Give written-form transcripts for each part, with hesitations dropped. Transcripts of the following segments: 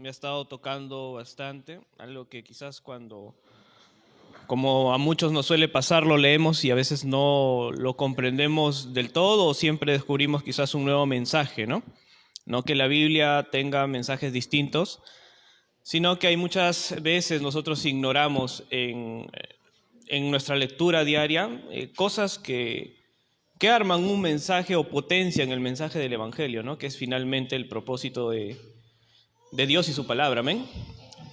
me ha estado tocando bastante, algo que quizás como a muchos nos suele pasar, lo leemos y a veces no lo comprendemos del todo o siempre descubrimos quizás un nuevo mensaje, ¿no? No que la Biblia tenga mensajes distintos, sino que hay muchas veces nosotros ignoramos en nuestra lectura diaria cosas que arman un mensaje o potencian el mensaje del Evangelio, ¿no? Que es finalmente el propósito de Dios y su palabra, amén.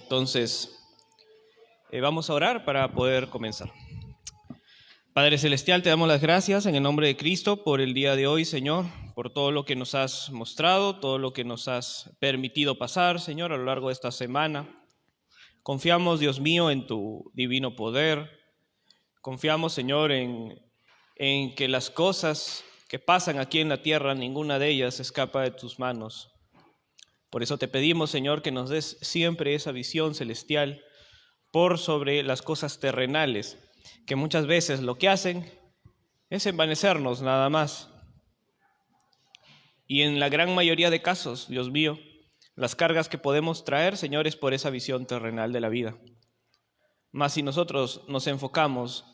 Entonces, vamos a orar para poder comenzar. Padre Celestial, te damos las gracias en el nombre de Cristo por el día de hoy, Señor, por todo lo que nos has mostrado, todo lo que nos has permitido pasar, Señor, a lo largo de esta semana. Confiamos, Dios mío, en tu divino poder. Confiamos, Señor, en que las cosas que pasan aquí en la tierra, ninguna de ellas escapa de tus manos. Por eso te pedimos, Señor, que nos des siempre esa visión celestial por sobre las cosas terrenales, que muchas veces lo que hacen es envanecernos nada más. Y en la gran mayoría de casos, Dios mío, las cargas que podemos traer, Señor, es por esa visión terrenal de la vida. Mas si nosotros nos enfocamos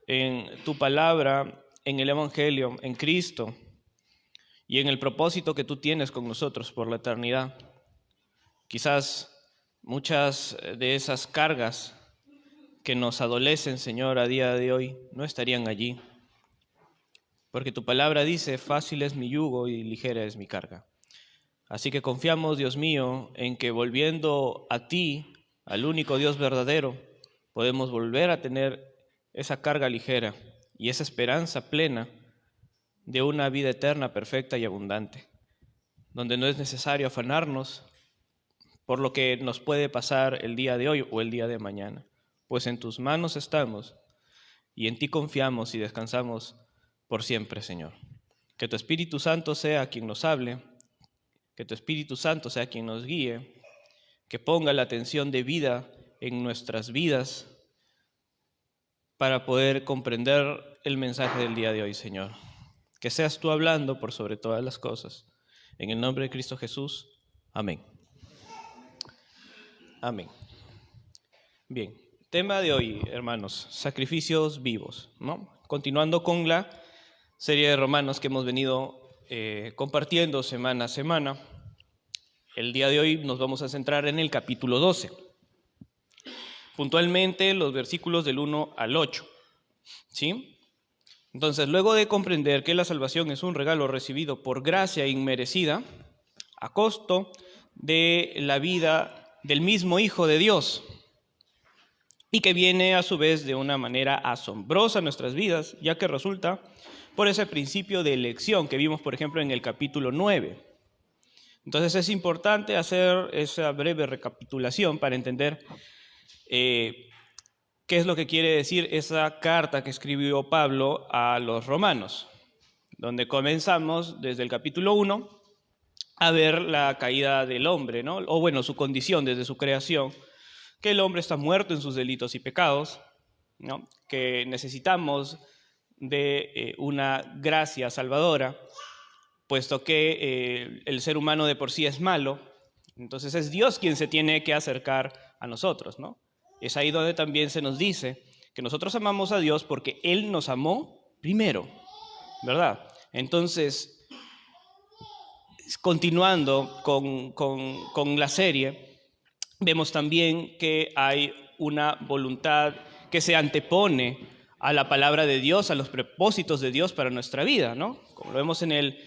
en tu palabra, en el Evangelio, en Cristo y en el propósito que tú tienes con nosotros por la eternidad, quizás muchas de esas cargas que nos adolecen, Señor, a día de hoy, no estarían allí. Porque tu palabra dice, fácil es mi yugo y ligera es mi carga. Así que confiamos, Dios mío, en que volviendo a ti, al único Dios verdadero, podemos volver a tener esa carga ligera y esa esperanza plena de una vida eterna, perfecta y abundante, donde no es necesario afanarnos por lo que nos puede pasar el día de hoy o el día de mañana, pues en tus manos estamos y en ti confiamos y descansamos por siempre, Señor. Que tu Espíritu Santo sea quien nos hable, que tu Espíritu Santo sea quien nos guíe, que ponga la atención de vida en nuestras vidas para poder comprender el mensaje del día de hoy, Señor. Que seas tú hablando por sobre todas las cosas. En el nombre de Cristo Jesús. Amén. Amén. Bien, tema de hoy, hermanos, sacrificios vivos, ¿no? Continuando con la serie de Romanos que hemos venido compartiendo semana a semana. El día de hoy nos vamos a centrar en el capítulo 12, puntualmente los versículos del 1 al 8, ¿sí? Entonces, luego de comprender que la salvación es un regalo recibido por gracia inmerecida, a costo de la vida del mismo Hijo de Dios, y que viene a su vez de una manera asombrosa a nuestras vidas, ya que resulta por ese principio de elección que vimos, por ejemplo, en el capítulo 9. Entonces es importante hacer esa breve recapitulación para entender qué es lo que quiere decir esa carta que escribió Pablo a los romanos, donde comenzamos desde el capítulo 1 a ver la caída del hombre, ¿no? O bueno, su condición desde su creación, que el hombre está muerto en sus delitos y pecados, ¿no? Que necesitamos de una gracia salvadora, puesto que el ser humano de por sí es malo, entonces es Dios quien se tiene que acercar a nosotros, ¿no? Es ahí donde también se nos dice que nosotros amamos a Dios porque Él nos amó primero, ¿verdad? Entonces, continuando con la serie, vemos también que hay una voluntad que se antepone a la palabra de Dios, a los propósitos de Dios para nuestra vida, ¿no? Como lo vemos en el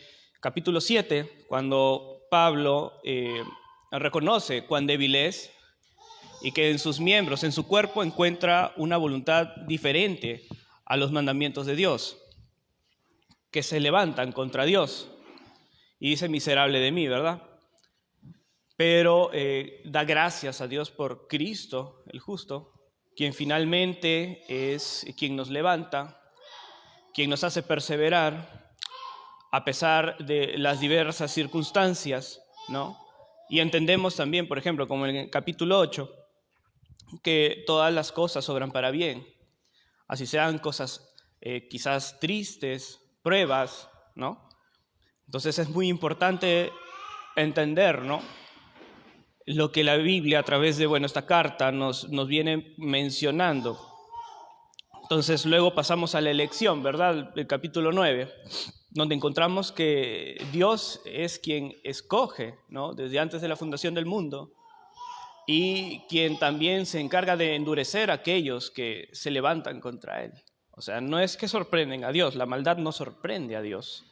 capítulo 7, cuando Pablo reconoce cuán débil es y que en sus miembros, en su cuerpo, encuentra una voluntad diferente a los mandamientos de Dios, que se levantan contra Dios. Y dice, miserable de mí, ¿verdad? Pero da gracias a Dios por Cristo, el justo, quien finalmente es quien nos levanta, quien nos hace perseverar a pesar de las diversas circunstancias, ¿no? Y entendemos también, por ejemplo, como en el capítulo 8, que todas las cosas obran para bien, así sean cosas quizás tristes, pruebas, ¿no? Entonces es muy importante entender, ¿no?, lo que la Biblia a través de, esta carta nos viene mencionando. Entonces luego pasamos a la elección, ¿verdad? El capítulo 9, donde encontramos que Dios es quien escoge, ¿no? Desde antes de la fundación del mundo, y quien también se encarga de endurecer a aquellos que se levantan contra Él. O sea, no es que sorprenden a Dios, la maldad no sorprende a Dios,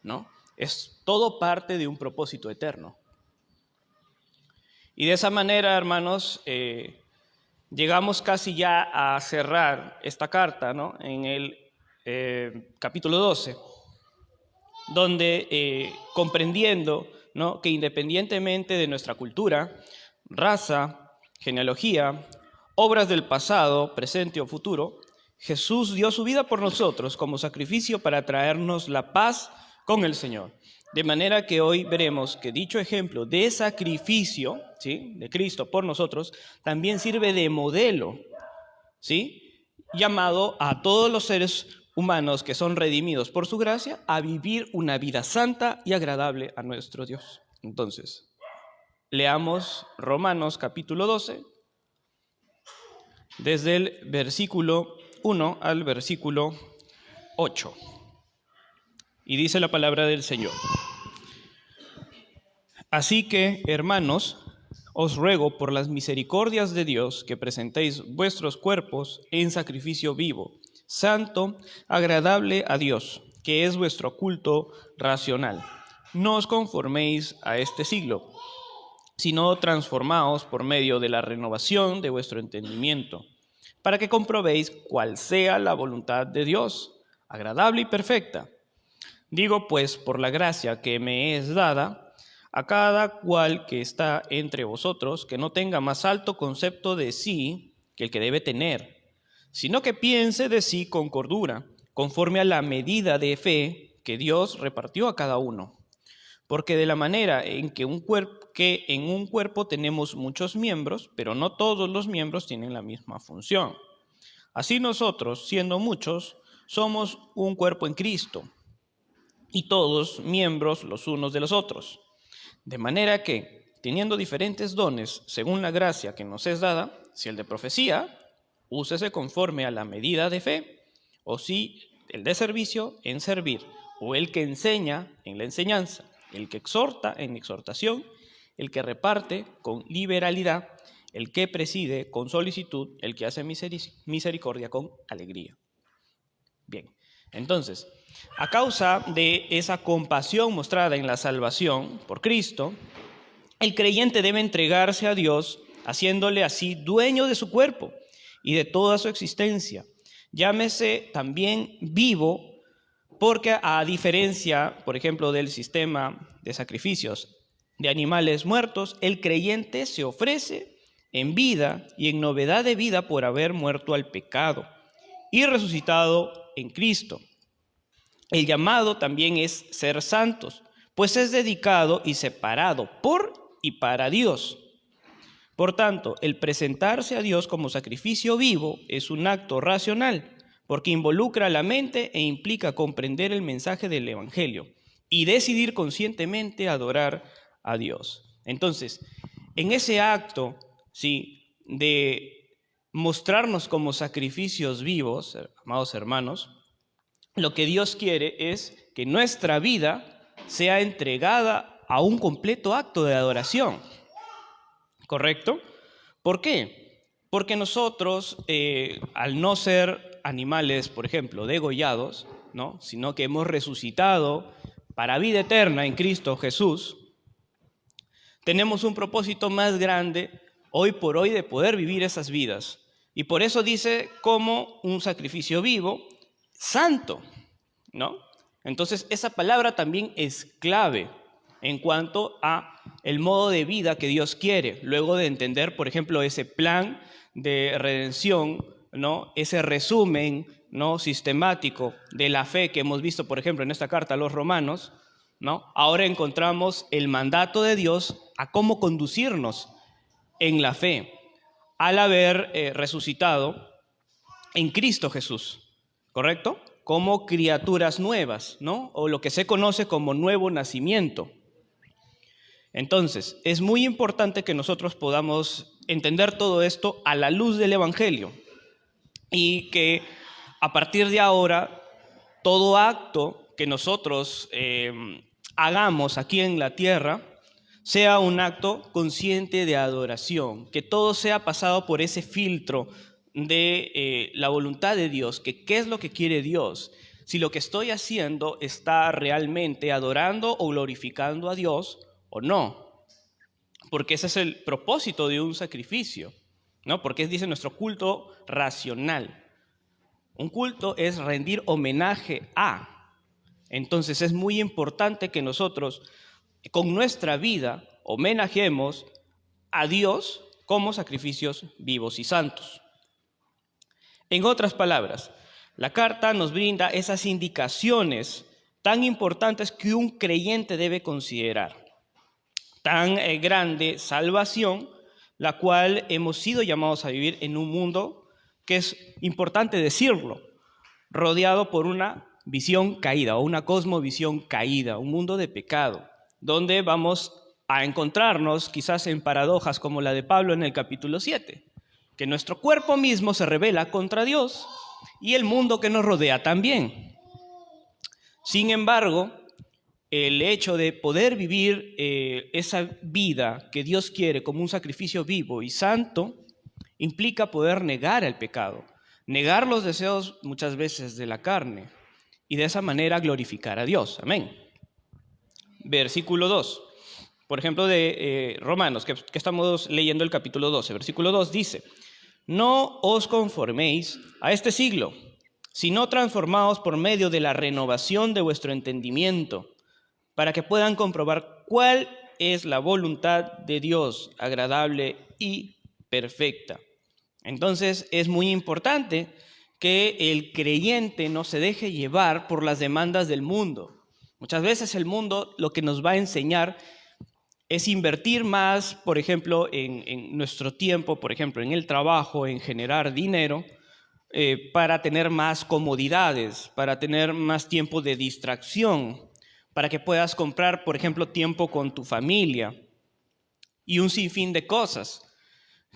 ¿no? Es todo parte de un propósito eterno. Y de esa manera, hermanos, llegamos casi ya a cerrar esta carta, ¿no? En el capítulo 12, donde comprendiendo, ¿no?, que independientemente de nuestra cultura, raza, genealogía, obras del pasado, presente o futuro, Jesús dio su vida por nosotros como sacrificio para traernos la paz con el Señor. De manera que hoy veremos que dicho ejemplo de sacrificio, ¿sí?, de Cristo por nosotros, también sirve de modelo, ¿sí?, llamado a todos los seres humanos que son redimidos por su gracia a vivir una vida santa y agradable a nuestro Dios. Entonces, leamos Romanos capítulo 12, desde el versículo 1 al versículo 8. Y dice la palabra del Señor: Así que, hermanos, os ruego por las misericordias de Dios que presentéis vuestros cuerpos en sacrificio vivo, santo, agradable a Dios, que es vuestro culto racional. No os conforméis a este siglo, sino transformaos por medio de la renovación de vuestro entendimiento, para que comprobéis cuál sea la voluntad de Dios, agradable y perfecta. Digo, pues, por la gracia que me es dada, a cada cual que está entre vosotros, que no tenga más alto concepto de sí que el que debe tener, sino que piense de sí con cordura, conforme a la medida de fe que Dios repartió a cada uno. Porque de la manera en que en un cuerpo tenemos muchos miembros, pero no todos los miembros tienen la misma función. Así nosotros, siendo muchos, somos un cuerpo en Cristo, y todos miembros los unos de los otros. De manera que, teniendo diferentes dones según la gracia que nos es dada, si el de profecía, úsese conforme a la medida de fe, o si el de servicio, en servir, o el que enseña, en la enseñanza, el que exhorta, en exhortación, el que reparte, con liberalidad, el que preside, con solicitud, el que hace misericordia, con alegría. Bien, entonces, a causa de esa compasión mostrada en la salvación por Cristo, el creyente debe entregarse a Dios, haciéndole así dueño de su cuerpo y de toda su existencia. Llámese también vivo, porque a diferencia, por ejemplo, del sistema de sacrificios de animales muertos, el creyente se ofrece en vida y en novedad de vida por haber muerto al pecado y resucitado en Cristo. El llamado también es ser santos, pues es dedicado y separado por y para Dios. Por tanto, el presentarse a Dios como sacrificio vivo es un acto racional, porque involucra la mente e implica comprender el mensaje del Evangelio y decidir conscientemente adorar a Dios. Entonces, en ese acto, ¿sí?, de mostrarnos como sacrificios vivos, amados hermanos, lo que Dios quiere es que nuestra vida sea entregada a un completo acto de adoración. ¿Correcto? ¿Por qué? Porque nosotros, al no ser animales, por ejemplo, degollados, ¿no?, sino que hemos resucitado para vida eterna en Cristo Jesús, tenemos un propósito más grande hoy por hoy de poder vivir esas vidas. Y por eso dice como un sacrificio vivo, santo, ¿no? Entonces, esa palabra también es clave en cuanto a el modo de vida que Dios quiere, luego de entender, por ejemplo, ese plan de redención, ¿no?, ese resumen, ¿no?, sistemático de la fe que hemos visto, por ejemplo, en esta carta a los romanos, ¿no? Ahora encontramos el mandato de Dios a cómo conducirnos en la fe al haber resucitado en Cristo Jesús, ¿correcto? Como criaturas nuevas, ¿no?, o lo que se conoce como nuevo nacimiento. Entonces, es muy importante que nosotros podamos entender todo esto a la luz del Evangelio y que a partir de ahora, todo acto que nosotros hagamos aquí en la tierra sea un acto consciente de adoración, que todo sea pasado por ese filtro de la voluntad de Dios, que qué es lo que quiere Dios, si lo que estoy haciendo está realmente adorando o glorificando a Dios o no, porque ese es el propósito de un sacrificio, ¿no? Porque dice nuestro culto racional. Un culto es rendir homenaje a. Entonces es muy importante que nosotros con nuestra vida homenajemos a Dios como sacrificios vivos y santos. En otras palabras, la carta nos brinda esas indicaciones tan importantes que un creyente debe considerar. Tan grande salvación, la cual hemos sido llamados a vivir en un mundo que es importante decirlo, rodeado por una visión caída o una cosmovisión caída, un mundo de pecado, donde vamos a encontrarnos quizás en paradojas como la de Pablo en el capítulo 7, que nuestro cuerpo mismo se rebela contra Dios y el mundo que nos rodea también. Sin embargo, el hecho de poder vivir esa vida que Dios quiere como un sacrificio vivo y santo implica poder negar el pecado, negar los deseos muchas veces de la carne y de esa manera glorificar a Dios. Amén. Versículo 2, por ejemplo, de Romanos, que estamos leyendo el capítulo 12. Versículo 2 dice: no os conforméis a este siglo, sino transformaos por medio de la renovación de vuestro entendimiento, para que puedan comprobar cuál es la voluntad de Dios, agradable y perfecta. Entonces es muy importante que el creyente no se deje llevar por las demandas del mundo. Muchas veces el mundo lo que nos va a enseñar es invertir más, por ejemplo, en nuestro tiempo, por ejemplo, en el trabajo, en generar dinero, para tener más comodidades, para tener más tiempo de distracción, para que puedas comprar, por ejemplo, tiempo con tu familia y un sinfín de cosas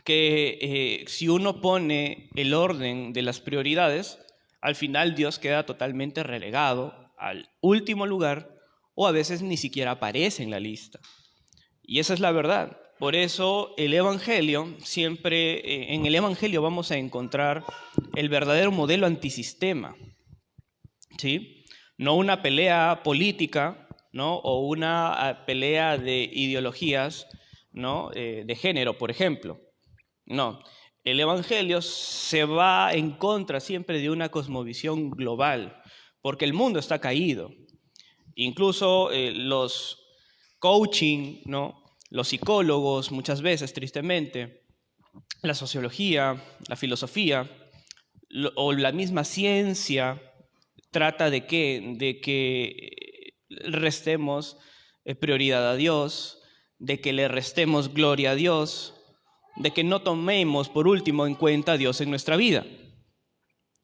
que si uno pone el orden de las prioridades, al final Dios queda totalmente relegado al último lugar o a veces ni siquiera aparece en la lista. Y esa es la verdad. Por eso el Evangelio, siempre en el Evangelio vamos a encontrar el verdadero modelo antisistema, ¿sí? No una pelea política, ¿no? O una pelea de ideologías, ¿no? De género, por ejemplo. No, el Evangelio se va en contra siempre de una cosmovisión global, porque el mundo está caído. Incluso los coaching, ¿no? Los psicólogos, muchas veces, tristemente, la sociología, la filosofía o la misma ciencia trata de que restemos prioridad a Dios, de que le restemos gloria a Dios, de que no tomemos por último en cuenta a Dios en nuestra vida.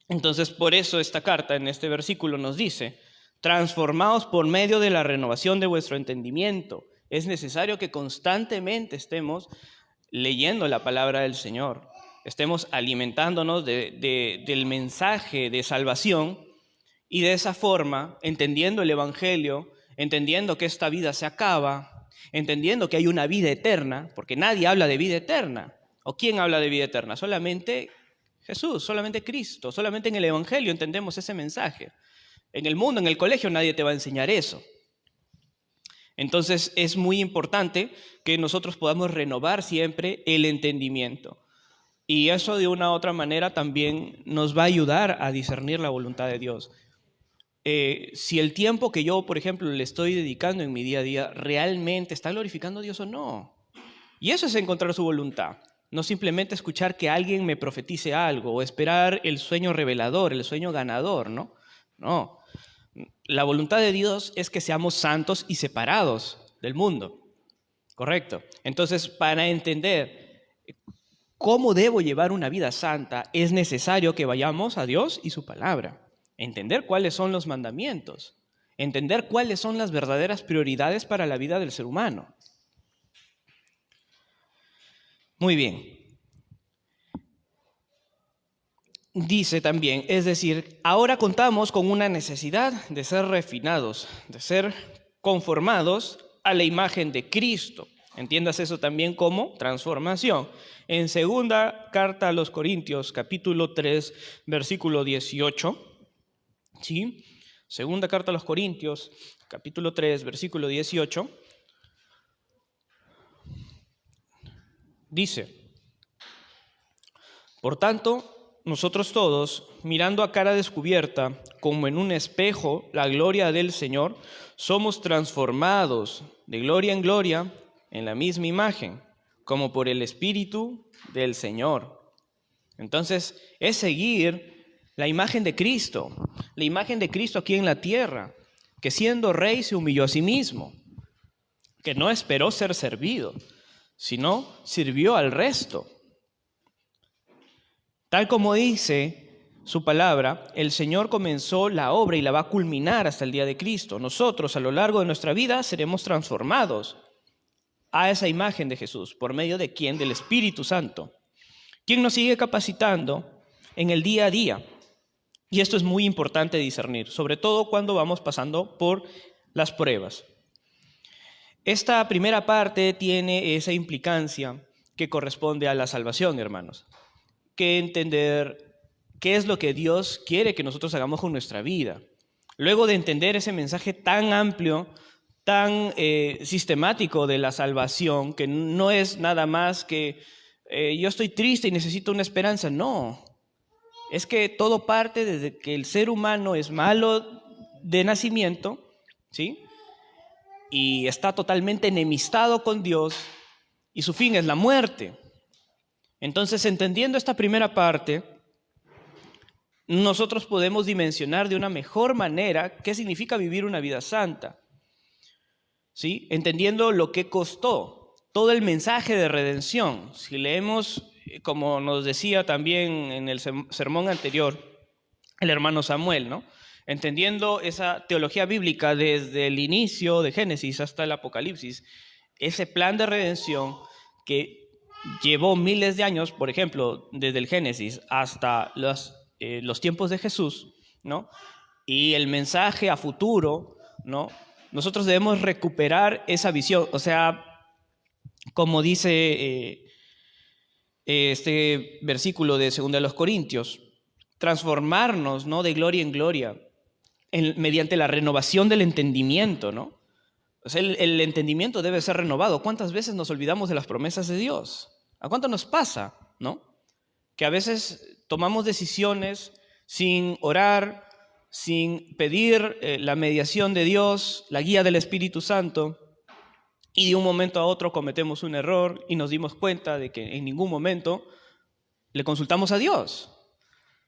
Entonces, por eso esta carta en este versículo nos dice: transformaos por medio de la renovación de vuestro entendimiento. Es necesario que constantemente estemos leyendo la palabra del Señor, estemos alimentándonos del mensaje de salvación y de esa forma, entendiendo el Evangelio, entendiendo que esta vida se acaba, entendiendo que hay una vida eterna, porque nadie habla de vida eterna. ¿O quién habla de vida eterna? Solamente Jesús, solamente Cristo, solamente en el Evangelio entendemos ese mensaje. En el mundo, en el colegio, nadie te va a enseñar eso. Entonces es muy importante que nosotros podamos renovar siempre el entendimiento. Y eso de una u otra manera también nos va a ayudar a discernir la voluntad de Dios. Si el tiempo que yo, por ejemplo, le estoy dedicando en mi día a día realmente está glorificando a Dios o no. Y eso es encontrar su voluntad. No simplemente escuchar que alguien me profetice algo o esperar el sueño revelador, el sueño ganador, ¿no? No. La voluntad de Dios es que seamos santos y separados del mundo. Correcto. Entonces, para entender cómo debo llevar una vida santa, es necesario que vayamos a Dios y su palabra. Entender cuáles son los mandamientos. Entender cuáles son las verdaderas prioridades para la vida del ser humano. Muy bien. Dice también, es decir, ahora contamos con una necesidad de ser refinados, de ser conformados a la imagen de Cristo. Entiendas eso también como transformación. En segunda carta a los Corintios, capítulo 3, versículo 18, ¿sí? Segunda carta a los Corintios, capítulo 3, versículo 18, dice, por tanto, nosotros todos, mirando a cara descubierta, como en un espejo, la gloria del Señor, somos transformados de gloria en gloria en la misma imagen, como por el Espíritu del Señor. Entonces, es seguir la imagen de Cristo aquí en la tierra, que siendo rey se humilló a sí mismo, que no esperó ser servido, sino sirvió al resto. Tal como dice su palabra, el Señor comenzó la obra y la va a culminar hasta el día de Cristo. Nosotros, a lo largo de nuestra vida, seremos transformados a esa imagen de Jesús. ¿Por medio de quién? Del Espíritu Santo, quien nos sigue capacitando en el día a día. Y esto es muy importante discernir, sobre todo cuando vamos pasando por las pruebas. Esta primera parte tiene esa implicancia que corresponde a la salvación, hermanos. Que entender qué es lo que Dios quiere que nosotros hagamos con nuestra vida. Luego de entender ese mensaje tan amplio, tan sistemático de la salvación, que no es nada más que yo estoy triste y necesito una esperanza. No, es que todo parte desde que el ser humano es malo de nacimiento, ¿sí? Y está totalmente enemistado con Dios y su fin es la muerte. Entonces, entendiendo esta primera parte, nosotros podemos dimensionar de una mejor manera qué significa vivir una vida santa, ¿sí? Entendiendo lo que costó, todo el mensaje de redención. Si leemos, como nos decía también en el sermón anterior, el hermano Samuel, ¿no? Entendiendo esa teología bíblica desde el inicio de Génesis hasta el Apocalipsis, ese plan de redención que llevó miles de años, por ejemplo, desde el Génesis hasta los tiempos de Jesús, ¿no? Y el mensaje a futuro, ¿no? Nosotros debemos recuperar esa visión. O sea, como dice este versículo de 2 Corintios, transformarnos, ¿no? De gloria en gloria, mediante la renovación del entendimiento, ¿no? O sea, el entendimiento debe ser renovado. ¿Cuántas veces nos olvidamos de las promesas de Dios? ¿A cuánto nos pasa, no? Que a veces tomamos decisiones sin orar, sin pedir la mediación de Dios, la guía del Espíritu Santo, y de un momento a otro cometemos un error y nos dimos cuenta de que en ningún momento le consultamos a Dios.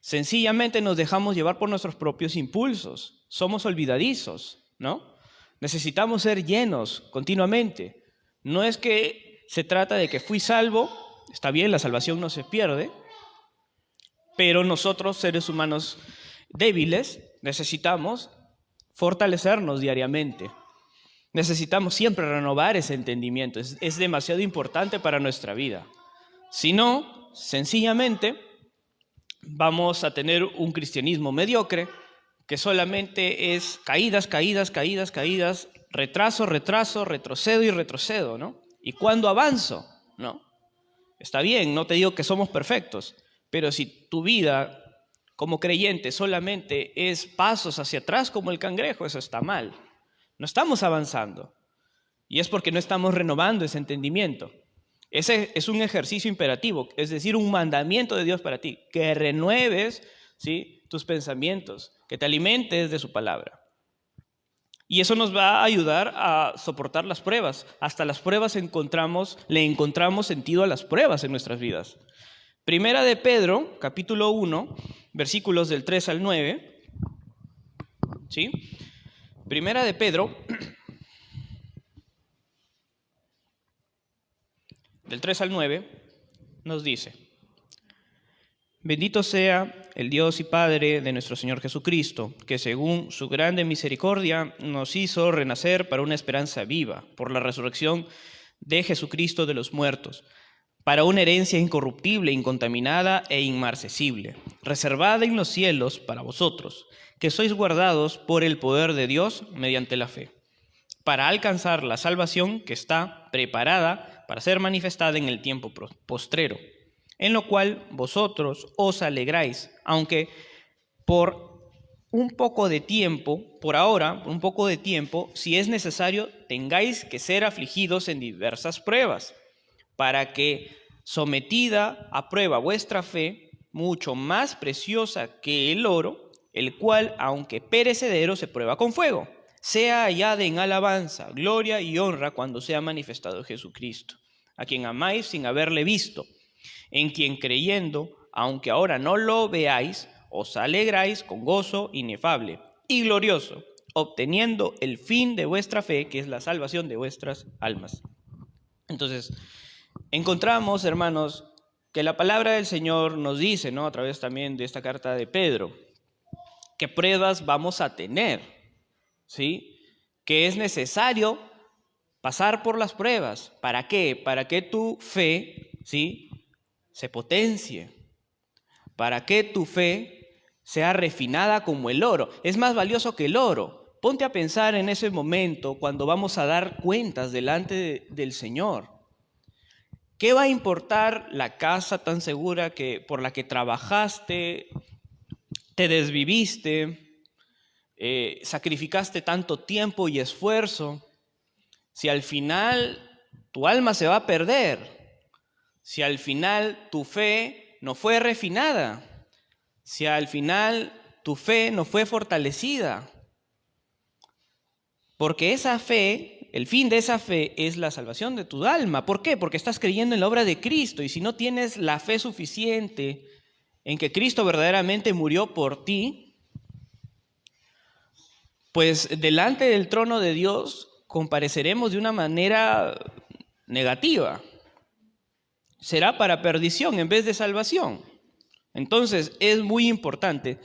Sencillamente nos dejamos llevar por nuestros propios impulsos. Somos olvidadizos, ¿no? Necesitamos ser llenos continuamente. No es que se trata de que fui salvo, está bien, la salvación no se pierde, pero nosotros, seres humanos débiles, necesitamos fortalecernos diariamente. Necesitamos siempre renovar ese entendimiento. Es demasiado importante para nuestra vida. Si no, sencillamente vamos a tener un cristianismo mediocre que solamente es caídas, caídas, caídas, caídas, retraso, retraso, retrocedo y retrocedo, ¿no? ¿Y cuándo avanzo? ¿No? Está bien, no te digo que somos perfectos, pero si tu vida como creyente solamente es pasos hacia atrás como el cangrejo, eso está mal. No estamos avanzando. Y es porque no estamos renovando ese entendimiento. Ese es un ejercicio imperativo, es decir, un mandamiento de Dios para ti, que renueves, ¿sí?, tus pensamientos, que te alimentes de su palabra. Y eso nos va a ayudar a soportar las pruebas. Hasta las pruebas le encontramos sentido a las pruebas en nuestras vidas. Primera de Pedro, capítulo 1, versículos del 3 al 9. ¿Sí? Primera de Pedro, del 3 al 9, nos dice: Bendito sea el Dios y Padre de nuestro Señor Jesucristo, que según su grande misericordia nos hizo renacer para una esperanza viva, por la resurrección de Jesucristo de los muertos, para una herencia incorruptible, incontaminada e inmarcesible, reservada en los cielos para vosotros, que sois guardados por el poder de Dios mediante la fe, para alcanzar la salvación que está preparada para ser manifestada en el tiempo postrero, en lo cual vosotros os alegráis, aunque por un poco de tiempo, por ahora, por un poco de tiempo, si es necesario, tengáis que ser afligidos en diversas pruebas, para que, sometida a prueba vuestra fe, mucho más preciosa que el oro, el cual, aunque perecedero, se prueba con fuego, sea hallada en alabanza, gloria y honra cuando sea manifestado Jesucristo, a quien amáis sin haberle visto, en quien creyendo, aunque ahora no lo veáis, os alegráis con gozo inefable y glorioso, obteniendo el fin de vuestra fe, que es la salvación de vuestras almas. Entonces, encontramos, hermanos, que la palabra del Señor nos dice, ¿no?, a través también de esta carta de Pedro, que pruebas vamos a tener, ¿sí? Que es necesario pasar por las pruebas. ¿Para qué? Para que tu fe, ¿sí?, se potencie, para que tu fe sea refinada como el oro. Es más valioso que el oro. Ponte a pensar en ese momento cuando vamos a dar cuentas delante del Señor. ¿Qué va a importar la casa tan segura por la que trabajaste, te desviviste, sacrificaste tanto tiempo y esfuerzo, si al final tu alma se va a perder, si al final tu fe no fue refinada, si al final tu fe no fue fortalecida? Porque esa fe, el fin de esa fe es la salvación de tu alma. ¿Por qué? Porque estás creyendo en la obra de Cristo, y si no tienes la fe suficiente en que Cristo verdaderamente murió por ti, pues delante del trono de Dios compareceremos de una manera negativa. Será para perdición en vez de salvación. Entonces es muy importante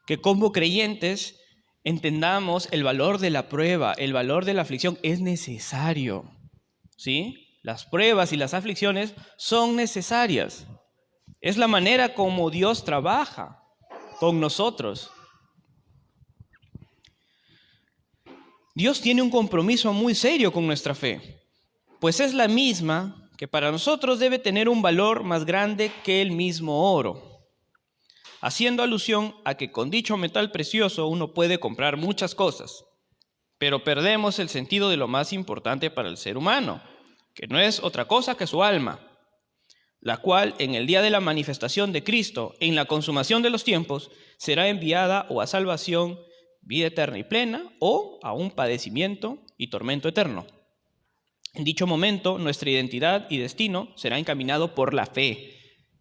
que como creyentes entendamos el valor de la prueba, el valor de la aflicción. Es necesario, ¿sí? Las pruebas y las aflicciones son necesarias. Es la manera como Dios trabaja con nosotros. Dios tiene un compromiso muy serio con nuestra fe, pues es la misma que para nosotros debe tener un valor más grande que el mismo oro, haciendo alusión a que con dicho metal precioso uno puede comprar muchas cosas, pero perdemos el sentido de lo más importante para el ser humano, que no es otra cosa que su alma, la cual en el día de la manifestación de Cristo, en la consumación de los tiempos, será enviada o a salvación, vida eterna y plena, o a un padecimiento y tormento eterno. En dicho momento, nuestra identidad y destino será encaminado por la fe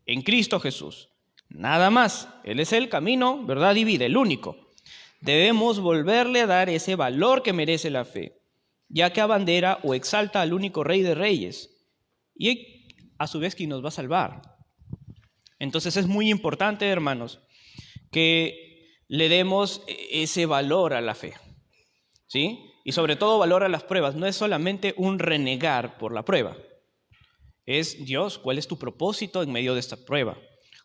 en Cristo Jesús. Nada más. Él es el camino, verdad y vida, el único. Debemos volverle a dar ese valor que merece la fe, ya que abandera o exalta al único Rey de Reyes, y a su vez quien nos va a salvar. Entonces es muy importante, hermanos, que le demos ese valor a la fe, ¿sí? Y sobre todo valor a las pruebas. No es solamente un renegar por la prueba. Es, Dios, ¿cuál es tu propósito en medio de esta prueba?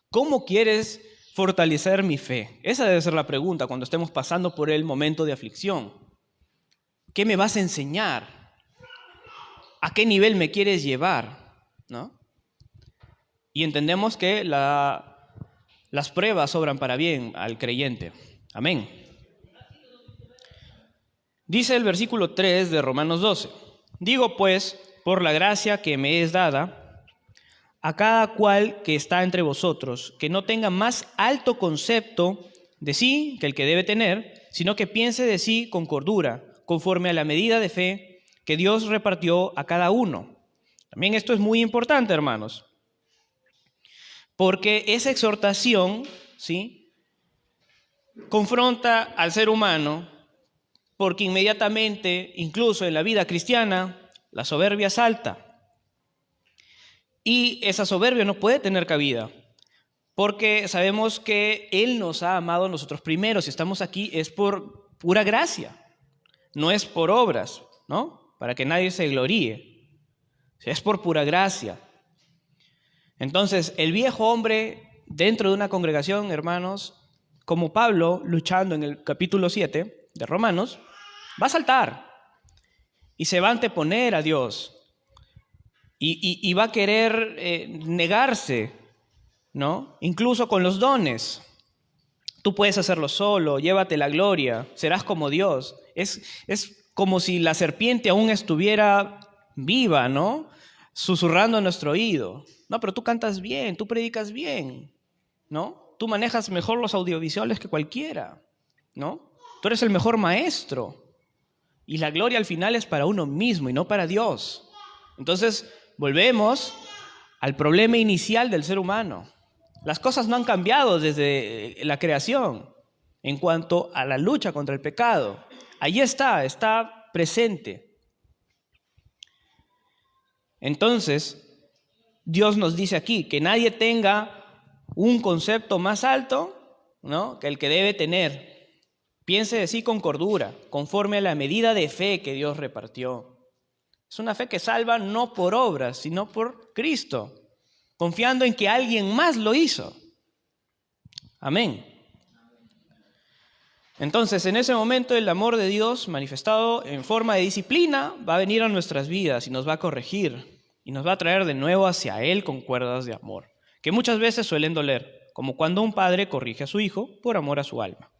¿Cómo quieres fortalecer mi fe? Esa debe ser la pregunta cuando estemos pasando por el momento de aflicción. ¿Qué me vas a enseñar? ¿A qué nivel me quieres llevar? ¿No? Y entendemos que las pruebas obran para bien al creyente. Amén. Dice el versículo 3 de Romanos 12. Digo pues, por la gracia que me es dada, a cada cual que está entre vosotros, que no tenga más alto concepto de sí que el que debe tener, sino que piense de sí con cordura, conforme a la medida de fe que Dios repartió a cada uno. También esto es muy importante, hermanos, porque esa exhortación, ¿sí?, confronta al ser humano, porque inmediatamente, incluso en la vida cristiana, la soberbia salta. Y esa soberbia no puede tener cabida, porque sabemos que Él nos ha amado a nosotros primero. Si estamos aquí es por pura gracia, no es por obras, ¿no? Para que nadie se gloríe. Es por pura gracia. Entonces, el viejo hombre dentro de una congregación, hermanos, como Pablo luchando en el capítulo 7 de Romanos, va a saltar y se va a anteponer a Dios y va a querer negarse, ¿no? Incluso con los dones. Tú puedes hacerlo solo, llévate la gloria, serás como Dios. Es como si la serpiente aún estuviera viva, ¿no? Susurrando en nuestro oído. No, pero tú cantas bien, tú predicas bien, ¿no? Tú manejas mejor los audiovisuales que cualquiera, ¿no? Tú eres el mejor maestro. Y la gloria al final es para uno mismo y no para Dios. Entonces, volvemos al problema inicial del ser humano. Las cosas no han cambiado desde la creación en cuanto a la lucha contra el pecado. Allí está presente. Entonces, Dios nos dice aquí que nadie tenga un concepto más alto, ¿no?, que el que debe tener. Piense de sí con cordura, conforme a la medida de fe que Dios repartió. Es una fe que salva no por obras, sino por Cristo, confiando en que alguien más lo hizo. Amén. Entonces, en ese momento, el amor de Dios manifestado en forma de disciplina va a venir a nuestras vidas y nos va a corregir y nos va a traer de nuevo hacia Él con cuerdas de amor, que muchas veces suelen doler, como cuando un padre corrige a su hijo por amor a su alma.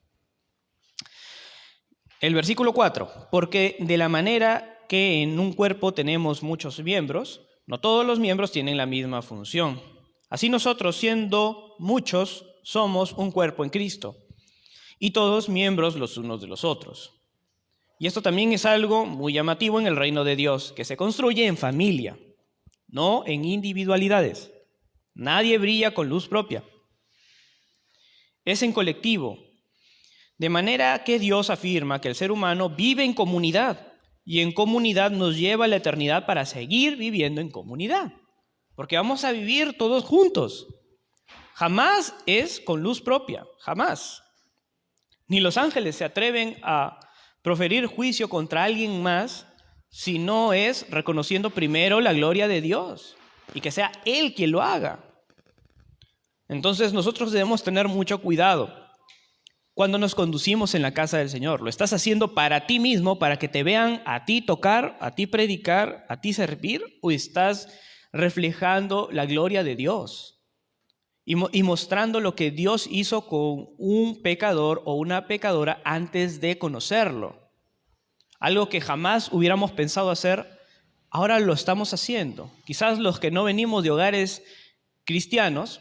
El versículo 4, porque de la manera que en un cuerpo tenemos muchos miembros, no todos los miembros tienen la misma función. Así nosotros, siendo muchos, somos un cuerpo en Cristo, y todos miembros los unos de los otros. Y esto también es algo muy llamativo en el reino de Dios, que se construye en familia, no en individualidades. Nadie brilla con luz propia. Es en colectivo. De manera que Dios afirma que el ser humano vive en comunidad y en comunidad nos lleva a la eternidad para seguir viviendo en comunidad, porque vamos a vivir todos juntos. Jamás es con luz propia, jamás. Ni los ángeles se atreven a proferir juicio contra alguien más si no es reconociendo primero la gloria de Dios y que sea Él quien lo haga. Entonces nosotros debemos tener mucho cuidado cuando nos conducimos en la casa del Señor. ¿Lo estás haciendo para ti mismo, para que te vean a ti tocar, a ti predicar, a ti servir? ¿O estás reflejando la gloria de Dios y mostrando lo que Dios hizo con un pecador o una pecadora antes de conocerlo? Algo que jamás hubiéramos pensado hacer, ahora lo estamos haciendo. Quizás los que no venimos de hogares cristianos,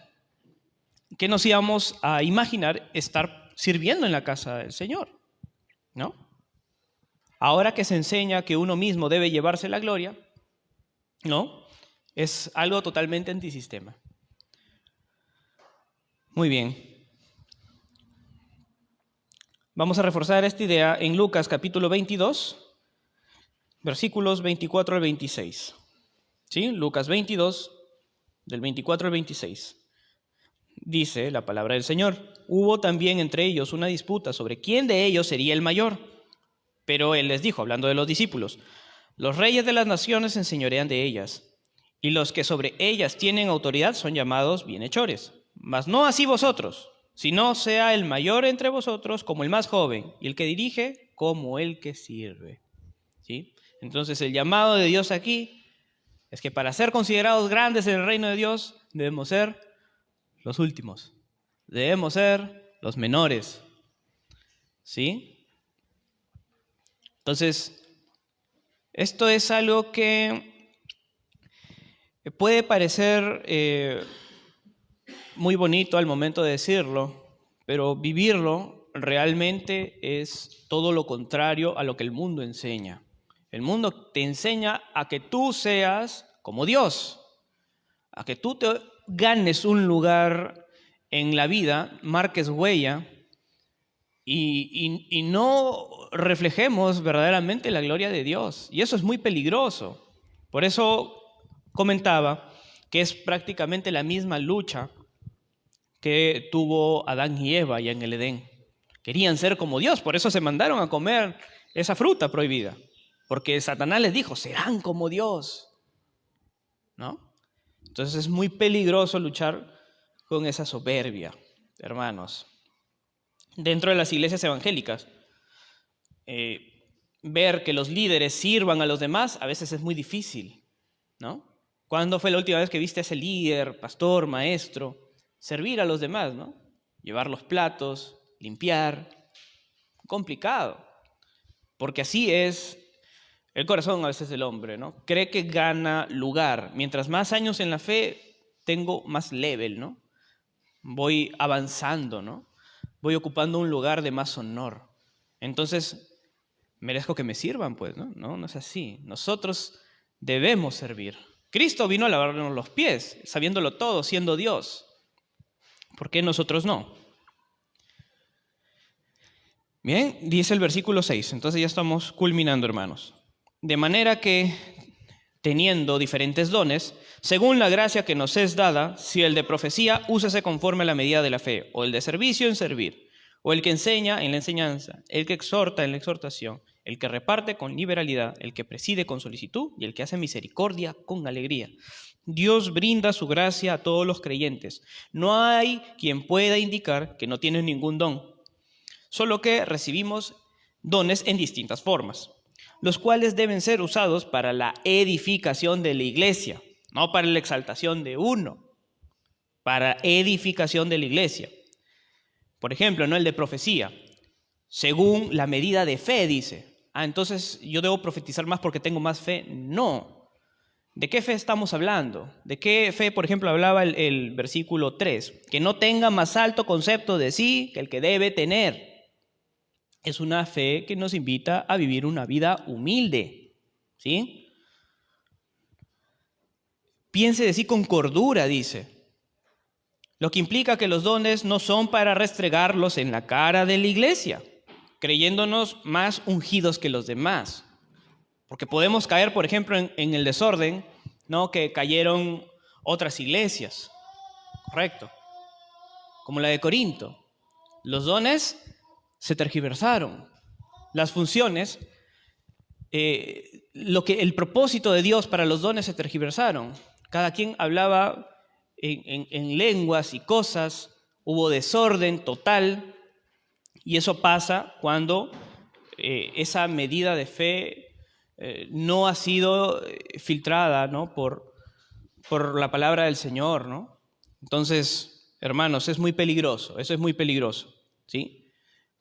¿qué nos íbamos a imaginar estar sirviendo en la casa del Señor? ¿No? Ahora que se enseña que uno mismo debe llevarse la gloria, ¿no?, es algo totalmente antisistema. Muy bien. Vamos a reforzar esta idea en Lucas capítulo 22, versículos 24 al 26. ¿Sí? Lucas 22, del 24 al 26. Dice la palabra del Señor: hubo también entre ellos una disputa sobre quién de ellos sería el mayor. Pero él les dijo, hablando de los discípulos: los reyes de las naciones se enseñorean de ellas, y los que sobre ellas tienen autoridad son llamados bienhechores. Mas no así vosotros, sino sea el mayor entre vosotros como el más joven, y el que dirige como el que sirve. ¿Sí? Entonces el llamado de Dios aquí es que para ser considerados grandes en el reino de Dios debemos ser los últimos, debemos ser los menores. ¿Sí? Entonces, esto es algo que puede parecer muy bonito al momento de decirlo, pero vivirlo realmente es todo lo contrario a lo que el mundo enseña. El mundo te enseña a que tú seas como Dios, a que tú te ganes un lugar en la vida, marques huella y no reflejemos verdaderamente la gloria de Dios. Y eso es muy peligroso. Por eso comentaba que es prácticamente la misma lucha que tuvo Adán y Eva ya en el Edén. Querían ser como Dios, por eso se mandaron a comer esa fruta prohibida, porque Satanás les dijo: serán como Dios, ¿no? Entonces es muy peligroso luchar con esa soberbia, hermanos. Dentro de las iglesias evangélicas, ver que los líderes sirvan a los demás a veces es muy difícil, ¿no? ¿Cuándo fue la última vez que viste a ese líder, pastor, maestro, servir a los demás, ¿no? Llevar los platos, limpiar. Complicado, porque así es el corazón a veces del hombre, ¿no? Cree que gana lugar. Mientras más años en la fe, tengo más level, ¿no? Voy avanzando, ¿no? Voy ocupando un lugar de más honor. Entonces, merezco que me sirvan, pues, ¿no? No es así. Nosotros debemos servir. Cristo vino a lavarnos los pies, sabiéndolo todo, siendo Dios. ¿Por qué nosotros no? Bien, dice el versículo 6, entonces ya estamos culminando, hermanos. De manera que, teniendo diferentes dones, según la gracia que nos es dada, si el de profecía, úsese conforme a la medida de la fe, o el de servicio en servir, o el que enseña en la enseñanza, el que exhorta en la exhortación, el que reparte con liberalidad, el que preside con solicitud y el que hace misericordia con alegría. Dios brinda su gracia a todos los creyentes. No hay quien pueda indicar que no tiene ningún don, solo que recibimos dones en distintas formas, los cuales deben ser usados para la edificación de la iglesia, no para la exaltación de uno, para edificación de la iglesia. Por ejemplo, ¿no? El de profecía, según la medida de fe, dice. Entonces yo debo profetizar más porque tengo más fe. No. ¿De qué fe estamos hablando? ¿De qué fe, por ejemplo, hablaba el versículo 3? Que no tenga más alto concepto de sí que el que debe tener. Es una fe que nos invita a vivir una vida humilde, ¿sí? Piense de sí con cordura, dice. Lo que implica que los dones no son para restregarlos en la cara de la iglesia, creyéndonos más ungidos que los demás. Porque podemos caer, por ejemplo, en el desorden, ¿no? Que cayeron otras iglesias, correcto, como la de Corinto. Los dones se tergiversaron. Las funciones, el propósito de Dios para los dones se tergiversaron. Cada quien hablaba en lenguas y cosas, hubo desorden total, y eso pasa cuando esa medida de fe no ha sido filtrada, ¿no? por la palabra del Señor, ¿no? Entonces, hermanos, es muy peligroso, eso es muy peligroso, ¿sí?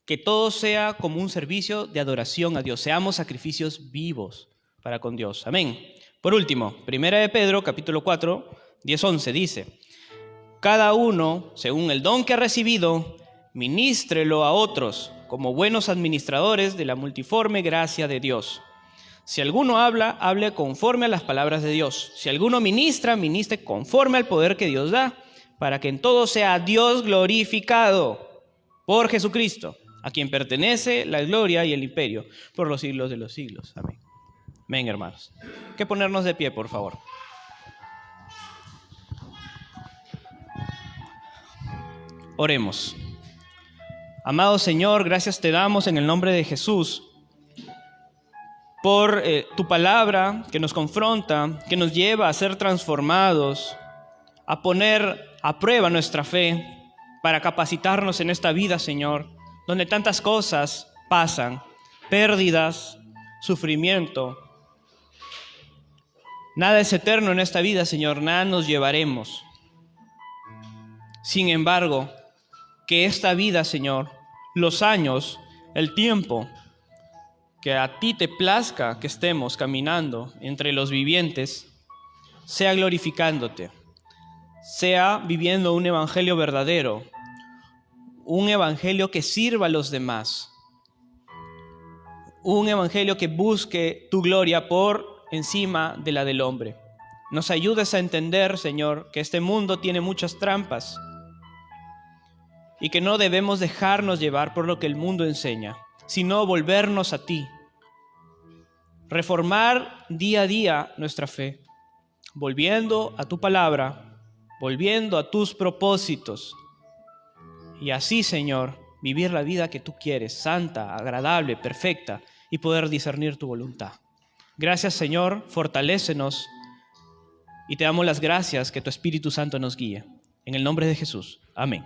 Que todo sea como un servicio de adoración a Dios, seamos sacrificios vivos para con Dios. Amén. Por último, 1 de Pedro, capítulo 4, 10-11, dice: cada uno, según el don que ha recibido, ministrelo a otros como buenos administradores de la multiforme gracia de Dios. Si alguno habla, hable conforme a las palabras de Dios. Si alguno ministra, ministre conforme al poder que Dios da, para que en todo sea Dios glorificado por Jesucristo, a quien pertenece la gloria y el imperio por los siglos de los siglos. Amén. Amén, hermanos. Hay que ponernos de pie, por favor. Oremos. Amado Señor, gracias te damos en el nombre de Jesús por tu palabra que nos confronta, que nos lleva a ser transformados, a poner a prueba nuestra fe para capacitarnos en esta vida, Señor, donde tantas cosas pasan, pérdidas, sufrimiento. Nada es eterno en esta vida, Señor, nada nos llevaremos. Sin embargo, que esta vida, Señor, los años, el tiempo, que a ti te plazca que estemos caminando entre los vivientes, sea glorificándote, sea viviendo un evangelio verdadero, un evangelio que sirva a los demás, un evangelio que busque tu gloria por encima de la del hombre. Nos ayudes a entender, Señor, que este mundo tiene muchas trampas y que no debemos dejarnos llevar por lo que el mundo enseña, sino volvernos a ti. Reformar día a día nuestra fe, volviendo a tu palabra, volviendo a tus propósitos. Y así, Señor, vivir la vida que tú quieres, santa, agradable, perfecta, y poder discernir tu voluntad. Gracias, Señor, fortalécenos y te damos las gracias que tu Espíritu Santo nos guíe. En el nombre de Jesús. Amén.